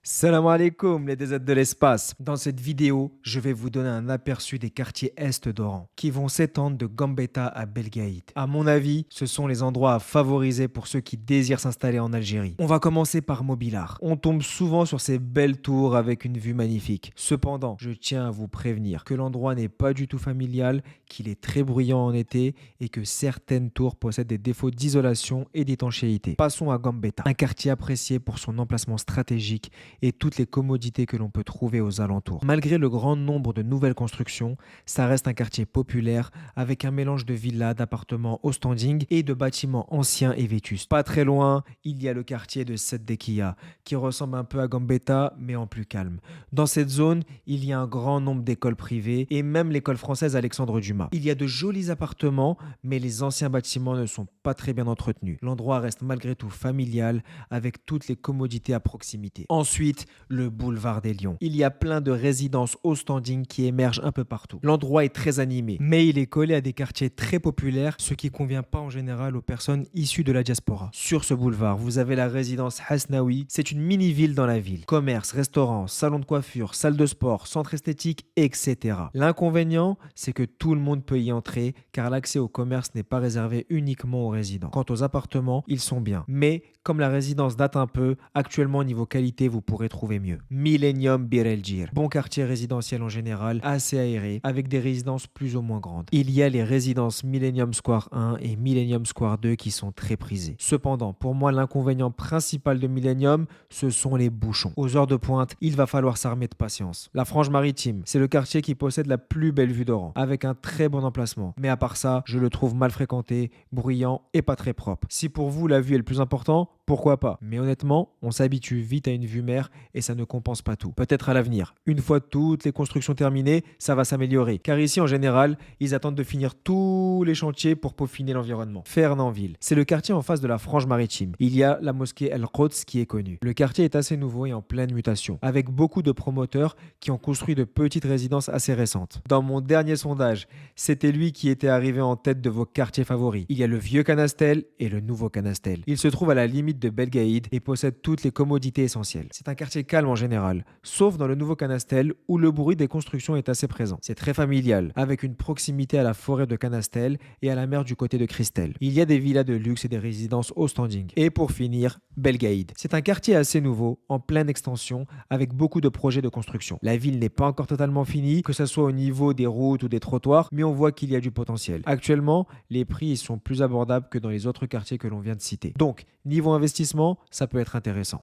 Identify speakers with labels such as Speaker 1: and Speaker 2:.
Speaker 1: Salam alaikum les déserts de l'espace. Dans cette vidéo, je vais vous donner un aperçu des quartiers est d'Oran qui vont s'étendre de Gambetta à Belgaïd. À mon avis, ce sont les endroits à favoriser pour ceux qui désirent s'installer en Algérie. On va commencer par Mobilar. On tombe souvent sur ces belles tours avec une vue magnifique. Cependant, je tiens à vous prévenir que l'endroit n'est pas du tout familial, qu'il est très bruyant en été et que certaines tours possèdent des défauts d'isolation et d'étanchéité. Passons à Gambetta, un quartier apprécié pour son emplacement stratégique et toutes les commodités que l'on peut trouver aux alentours. Malgré le grand nombre de nouvelles constructions, ça reste un quartier populaire avec un mélange de villas, d'appartements au standing et de bâtiments anciens et vétustes. Pas très loin, il y a le quartier de Seddekia qui ressemble un peu à Gambetta mais en plus calme. Dans cette zone, il y a un grand nombre d'écoles privées et même l'école française Alexandre Dumas. Il y a de jolis appartements mais les anciens bâtiments ne sont pas très bien entretenus. L'endroit reste malgré tout familial avec toutes les commodités à proximité. Ensuite, le boulevard des Lions. Il y a plein de résidences au standing qui émergent un peu partout. L'endroit est très animé, mais il est collé à des quartiers très populaires, ce qui ne convient pas en général aux personnes issues de la diaspora. Sur ce boulevard, vous avez la résidence Hasnaoui. C'est une mini-ville dans la ville. Commerce, restaurants, salon de coiffure, salle de sport, centre esthétique, etc. L'inconvénient, c'est que tout le monde peut y entrer, car l'accès au commerce n'est pas réservé uniquement aux résidents. Quant aux appartements, ils sont bien. Mais comme la résidence date un peu, actuellement niveau qualité, vous pourrez trouver mieux. Millennium Bir El Djir. Bon quartier résidentiel en général, assez aéré, avec des résidences plus ou moins grandes. Il y a les résidences Millennium Square 1 et Millennium Square 2 qui sont très prisées. Cependant, pour moi, l'inconvénient principal de Millennium, ce sont les bouchons. Aux heures de pointe, il va falloir s'armer de patience. La Frange Maritime, c'est le quartier qui possède la plus belle vue d'Oran, avec un très bon emplacement. Mais à part ça, je le trouve mal fréquenté, bruyant et pas très propre. Si pour vous la vue est le plus important, pourquoi pas? Mais honnêtement, on s'habitue vite à une vue mer et ça ne compense pas tout. Peut-être à l'avenir. Une fois toutes les constructions terminées, ça va s'améliorer. Car ici, en général, ils attendent de finir tous les chantiers pour peaufiner l'environnement. Fernandville, c'est le quartier en face de la Frange Maritime. Il y a la mosquée El-Quds qui est connue. Le quartier est assez nouveau et en pleine mutation, avec beaucoup de promoteurs qui ont construit de petites résidences assez récentes. Dans mon dernier sondage, c'était lui qui était arrivé en tête de vos quartiers favoris. Il y a le vieux Canastel et le nouveau Canastel. Il se trouve à la limite de Belgaïd et possède toutes les commodités essentielles. C'est un quartier calme en général, sauf dans le nouveau Canastel où le bruit des constructions est assez présent. C'est très familial, avec une proximité à la forêt de Canastel et à la mer du côté de Christelle. Il y a des villas de luxe et des résidences au standing. Et pour finir, Belgaïd. C'est un quartier assez nouveau, en pleine extension, avec beaucoup de projets de construction. La ville n'est pas encore totalement finie, que ce soit au niveau des routes ou des trottoirs, mais on voit qu'il y a du potentiel. Actuellement, les prix y sont plus abordables que dans les autres quartiers que l'on vient de citer. Donc, niveau investissement, ça peut être intéressant.